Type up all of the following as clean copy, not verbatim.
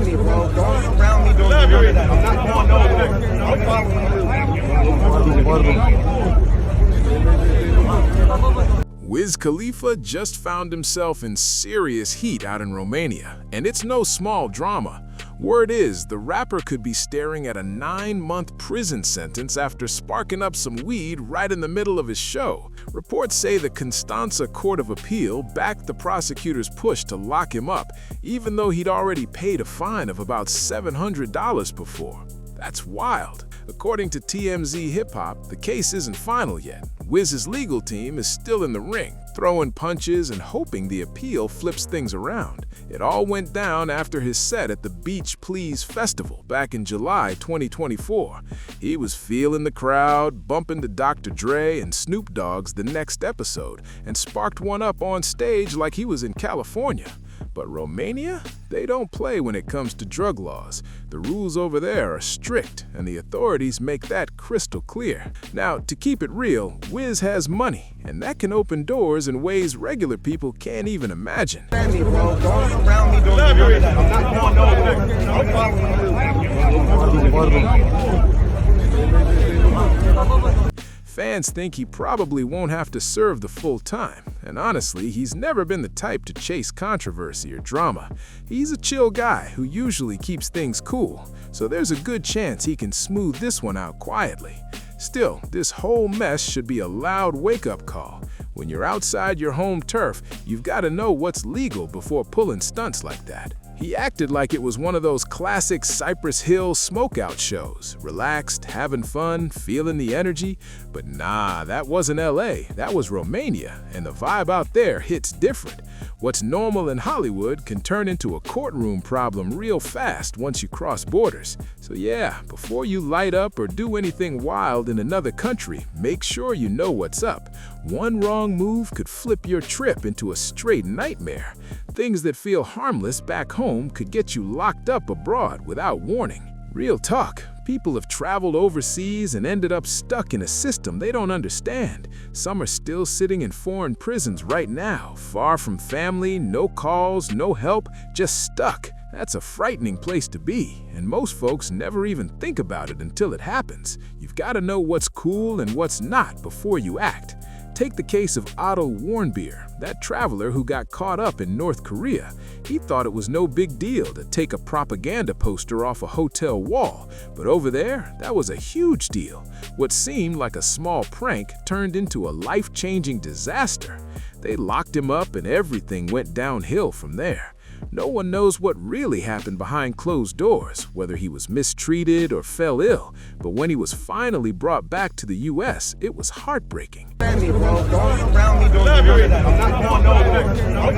me, bro. Don't around me, don't do none of that. I'm not going nowhere. I'm following you. Wiz Khalifa just found himself in serious heat out in Romania, and it's no small drama. Word is, the rapper could be staring at a 9-month prison sentence after sparking up some weed right in the middle of his show. Reports say the Constanța Court of Appeal backed the prosecutor's push to lock him up, even though he'd already paid a fine of about $700 before. That's wild. According to TMZ Hip Hop, the case isn't final yet. Wiz's legal team is still in the ring, throwing punches and hoping the appeal flips things around. It all went down after his set at the Beach Please Festival back in July 2024. He was feeling the crowd, bumping to Dr. Dre and Snoop Dogg's The Next Episode, and sparked one up on stage like he was in California. But Romania? They don't play when it comes to drug laws. The rules over there are strict, and the authorities make that crystal clear. Now, to keep it real, Wiz has money, and that can open doors in ways regular people can't even imagine. Me, bro. Don't around me, don't do none of that. I'm not going nowhere. I'm following you. Fans think he probably won't have to serve the full time, and honestly, he's never been the type to chase controversy or drama. He's a chill guy who usually keeps things cool, so there's a good chance he can smooth this one out quietly. Still, this whole mess should be a loud wake-up call. When you're outside your home turf, you've got to know what's legal before pulling stunts like that. He acted like it was one of those classic Cypress Hill smokeout shows, relaxed, having fun, feeling the energy. But nah, that wasn't LA, that was Romania, and the vibe out there hits different. What's normal in Hollywood can turn into a courtroom problem real fast once you cross borders. So yeah, before you light up or do anything wild in another country, make sure you know what's up. One wrong move could flip your trip into a straight nightmare. Things that feel harmless back home could get you locked up abroad without warning. Real talk, people have traveled overseas and ended up stuck in a system they don't understand. Some are still sitting in foreign prisons right now, far from family, no calls, no help, just stuck. That's a frightening place to be, and most folks never even think about it until it happens. You've got to know what's cool and what's not before you act. Take the case of Otto Warmbier, that traveler who got caught up in North Korea. He thought it was no big deal to take a propaganda poster off a hotel wall, but over there, that was a huge deal. What seemed like a small prank turned into a life-changing disaster. They locked him up and everything went downhill from there. No one knows what really happened behind closed doors, whether he was mistreated or fell ill, but when he was finally brought back to the US, it was heartbreaking. Me, bro. Don't around me, don't do none of that. I'm not going nowhere. I'm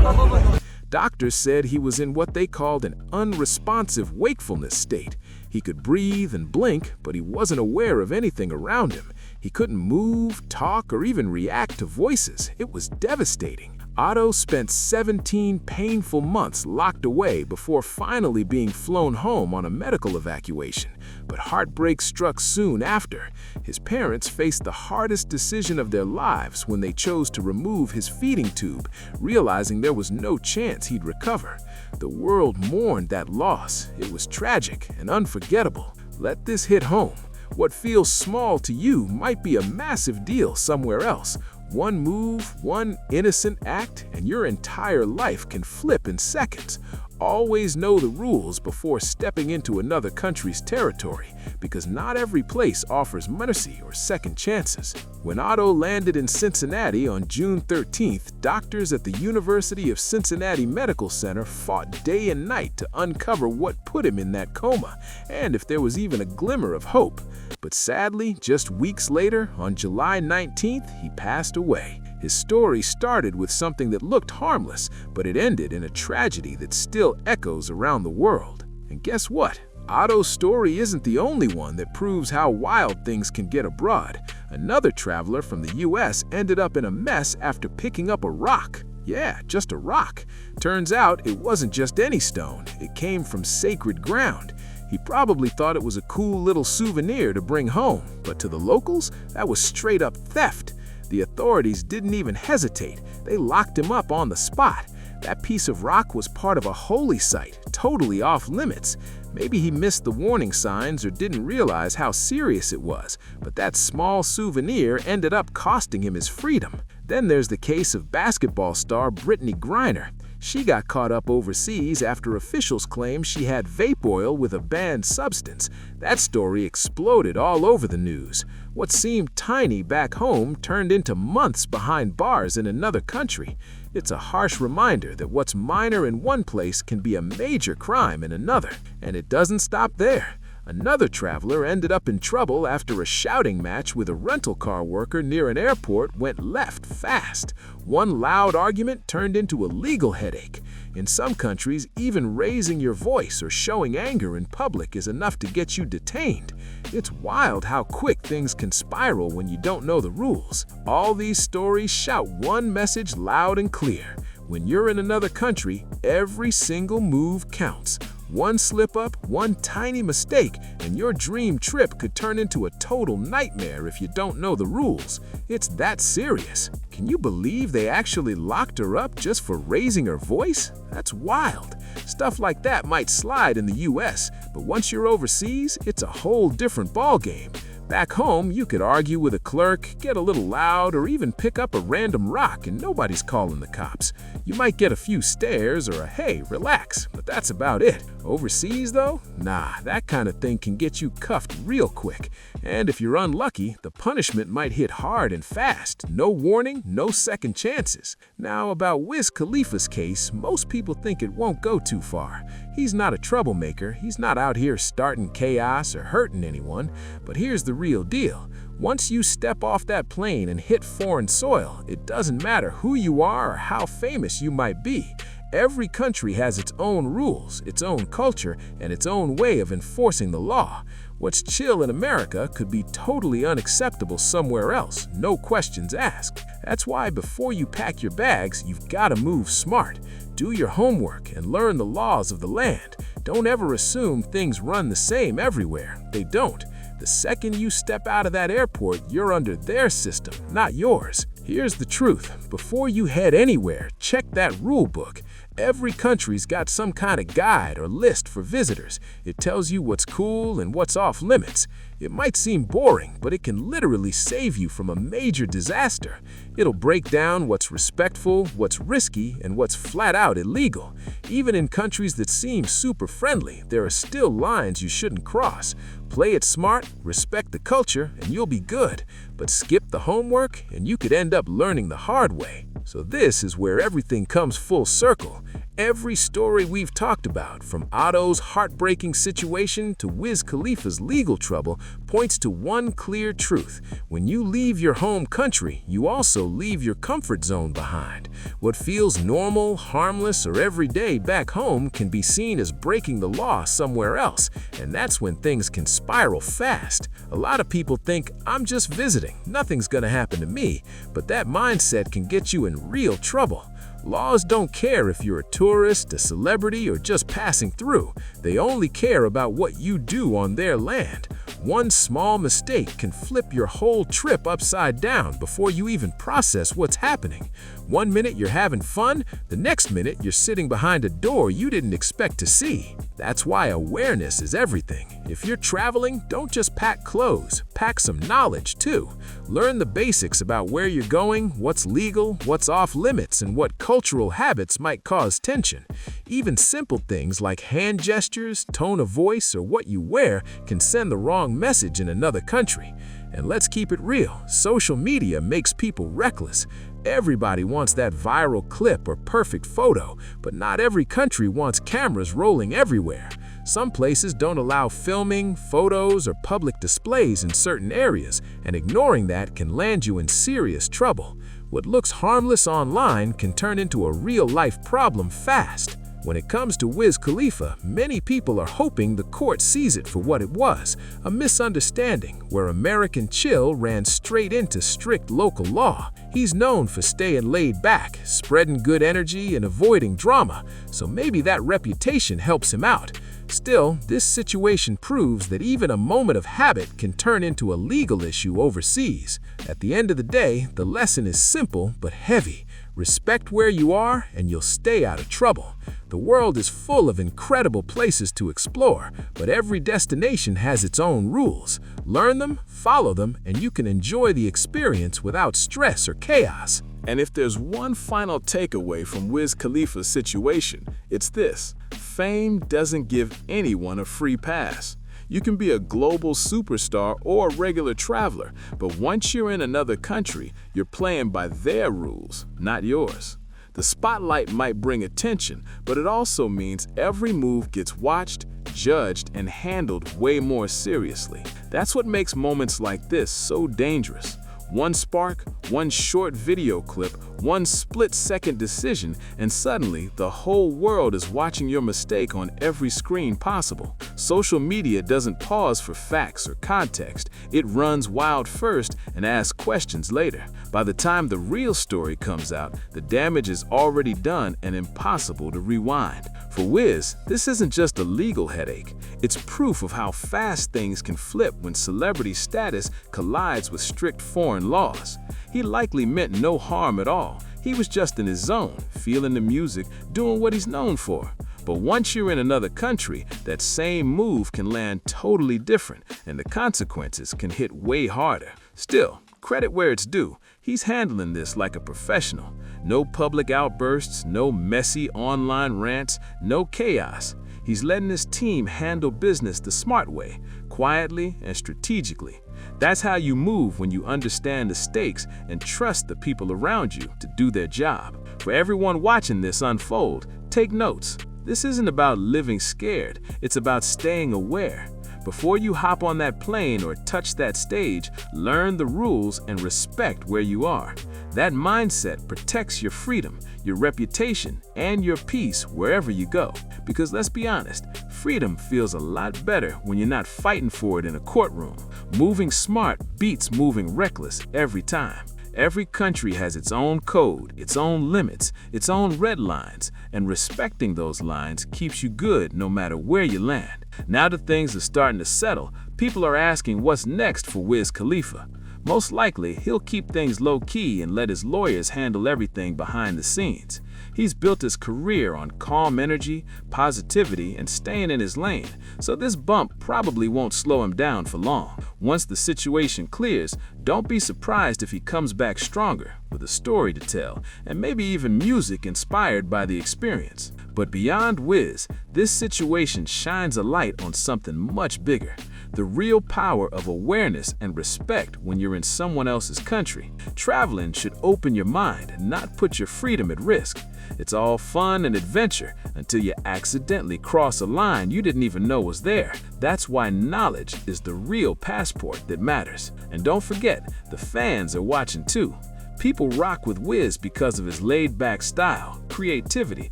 following you. Doctors said he was in what they called an unresponsive wakefulness state. He could breathe and blink, but he wasn't aware of anything around him. He couldn't move, talk, or even react to voices. It was devastating. Otto spent 17 painful months locked away before finally being flown home on a medical evacuation. But heartbreak struck soon after. His parents faced the hardest decision of their lives when they chose to remove his feeding tube, realizing there was no chance he'd recover. The world mourned that loss. It was tragic and unforgettable. Let this hit home. What feels small to you might be a massive deal somewhere else. One move, one innocent act, and your entire life can flip in seconds. Always know the rules before stepping into another country's territory, because not every place offers mercy or second chances. When Otto landed in Cincinnati on June 13th, doctors at the University of Cincinnati Medical Center fought day and night to uncover what put him in that coma, and if there was even a glimmer of hope. But sadly, just weeks later, on July 19th, he passed away. His story started with something that looked harmless, but it ended in a tragedy that still echoes around the world. And guess what? Otto's story isn't the only one that proves how wild things can get abroad. Another traveler from the US ended up in a mess after picking up a rock. Yeah, just a rock. Turns out it wasn't just any stone. It came from sacred ground. He probably thought it was a cool little souvenir to bring home, but to the locals, that was straight up theft. The authorities didn't even hesitate. They locked him up on the spot. That piece of rock was part of a holy site, totally off limits. Maybe he missed the warning signs or didn't realize how serious it was, but that small souvenir ended up costing him his freedom. Then there's the case of basketball star Brittany Griner. She got caught up overseas after officials claimed she had vape oil with a banned substance. That story exploded all over the news. What seemed tiny back home turned into months behind bars in another country. It's a harsh reminder that what's minor in one place can be a major crime in another. And it doesn't stop there. Another traveler ended up in trouble after a shouting match with a rental car worker near an airport went left fast. One loud argument turned into a legal headache. In some countries, even raising your voice or showing anger in public is enough to get you detained. It's wild how quick things can spiral when you don't know the rules. All these stories shout one message loud and clear. When you're in another country, every single move counts. One slip-up, one tiny mistake, and your dream trip could turn into a total nightmare if you don't know the rules. It's that serious. Can you believe they actually locked her up just for raising her voice? That's wild. Stuff like that might slide in the US, but once you're overseas, it's a whole different ballgame. Back home, you could argue with a clerk, get a little loud, or even pick up a random rock and nobody's calling the cops. You might get a few stares or a "hey, relax," but that's about it. Overseas though? Nah, that kind of thing can get you cuffed real quick. And if you're unlucky, the punishment might hit hard and fast. No warning, no second chances. Now about Wiz Khalifa's case, most people think it won't go too far. He's not a troublemaker, he's not out here starting chaos or hurting anyone, but here's the real deal. Once you step off that plane and hit foreign soil, it doesn't matter who you are or how famous you might be. Every country has its own rules, its own culture, and its own way of enforcing the law. What's chill in America could be totally unacceptable somewhere else, no questions asked. That's why before you pack your bags, you've got to move smart. Do your homework and learn the laws of the land. Don't ever assume things run the same everywhere. They don't. The second you step out of that airport, you're under their system, not yours. Here's the truth. Before you head anywhere, check that rule book. Every country's got some kind of guide or list for visitors. It tells you what's cool and what's off limits. It might seem boring, but it can literally save you from a major disaster. It'll break down what's respectful, what's risky, and what's flat out illegal. Even in countries that seem super friendly, there are still lines you shouldn't cross. Play it smart, respect the culture, and you'll be good. But skip the homework, and you could end up learning the hard way. So this is where everything comes full circle. Every story we've talked about, from Otto's heartbreaking situation to Wiz Khalifa's legal trouble, points to one clear truth. When you leave your home country, you also leave your comfort zone behind. What feels normal, harmless, or everyday back home can be seen as breaking the law somewhere else, and that's when things can spiral fast. A lot of people think, I'm just visiting, nothing's gonna happen to me, but that mindset can get you in real trouble. Laws don't care if you're a tourist, a celebrity, or just passing through. They only care about what you do on their land. One small mistake can flip your whole trip upside down before you even process what's happening. One minute you're having fun, the next minute you're sitting behind a door you didn't expect to see. That's why awareness is everything. If you're traveling, don't just pack clothes, pack some knowledge too. Learn the basics about where you're going, what's legal, what's off limits, and what cultural habits might cause tension. Even simple things like hand gestures, tone of voice, or what you wear can send the wrong message in another country. And let's keep it real, social media makes people reckless. Everybody wants that viral clip or perfect photo, but not every country wants cameras rolling everywhere. Some places don't allow filming, photos, or public displays in certain areas, and ignoring that can land you in serious trouble. What looks harmless online can turn into a real-life problem fast. When it comes to Wiz Khalifa, many people are hoping the court sees it for what it was, a misunderstanding where American chill ran straight into strict local law. He's known for staying laid back, spreading good energy, and avoiding drama, so maybe that reputation helps him out. Still, this situation proves that even a moment of habit can turn into a legal issue overseas. At the end of the day, the lesson is simple but heavy. Respect where you are and you'll stay out of trouble. The world is full of incredible places to explore, but every destination has its own rules. Learn them, follow them, and you can enjoy the experience without stress or chaos. And if there's one final takeaway from Wiz Khalifa's situation, it's this: fame doesn't give anyone a free pass. You can be a global superstar or a regular traveler, but once you're in another country, you're playing by their rules, not yours. The spotlight might bring attention, but it also means every move gets watched, judged, and handled way more seriously. That's what makes moments like this so dangerous. One spark, one short video clip, one split-second decision, and suddenly the whole world is watching your mistake on every screen possible. Social media doesn't pause for facts or context. It runs wild first and asks questions later. By the time the real story comes out, the damage is already done and impossible to rewind. For Wiz, this isn't just a legal headache. It's proof of how fast things can flip when celebrity status collides with strict foreign laws. He likely meant no harm at all. He was just in his zone, feeling the music, doing what he's known for. But once you're in another country, that same move can land totally different, and the consequences can hit way harder. Still, credit where it's due. He's handling this like a professional. No public outbursts, no messy online rants, no chaos. He's letting his team handle business the smart way, quietly and strategically. That's how you move when you understand the stakes and trust the people around you to do their job. For everyone watching this unfold, take notes. This isn't about living scared, it's about staying aware. Before you hop on that plane or touch that stage, learn the rules and respect where you are. That mindset protects your freedom, your reputation, and your peace wherever you go. Because let's be honest, freedom feels a lot better when you're not fighting for it in a courtroom. Moving smart beats moving reckless every time. Every country has its own code, its own limits, its own red lines, and respecting those lines keeps you good no matter where you land. Now that things are starting to settle, people are asking what's next for Wiz Khalifa. Most likely, he'll keep things low-key and let his lawyers handle everything behind the scenes. He's built his career on calm energy, positivity, and staying in his lane, so this bump probably won't slow him down for long. Once the situation clears, don't be surprised if he comes back stronger, with a story to tell, and maybe even music inspired by the experience. But beyond Wiz, this situation shines a light on something much bigger. The real power of awareness and respect when you're in someone else's country. Traveling should open your mind and not put your freedom at risk. It's all fun and adventure until you accidentally cross a line you didn't even know was there. That's why knowledge is the real passport that matters. And don't forget, the fans are watching too. People rock with Wiz because of his laid-back style, creativity,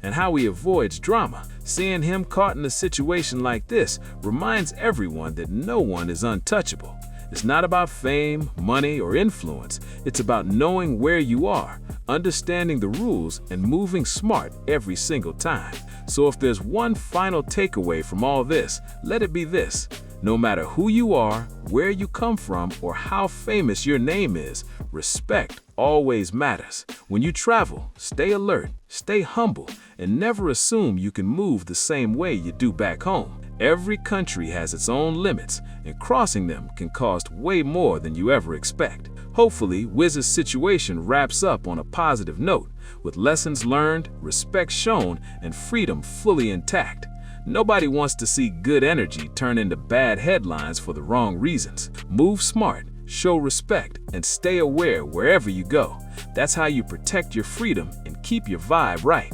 and how he avoids drama. Seeing him caught in a situation like this reminds everyone that no one is untouchable. It's not about fame, money, or influence. It's about knowing where you are, understanding the rules, and moving smart every single time. So if there's one final takeaway from all this, let it be this. No matter who you are, where you come from, or how famous your name is, respect always matters. When you travel, stay alert, stay humble, and never assume you can move the same way you do back home. Every country has its own limits, and crossing them can cost way more than you ever expect. Hopefully, Wiz's situation wraps up on a positive note, with lessons learned, respect shown, and freedom fully intact. Nobody wants to see good energy turn into bad headlines for the wrong reasons. Move smart, show respect, and stay aware wherever you go. That's how you protect your freedom and keep your vibe right.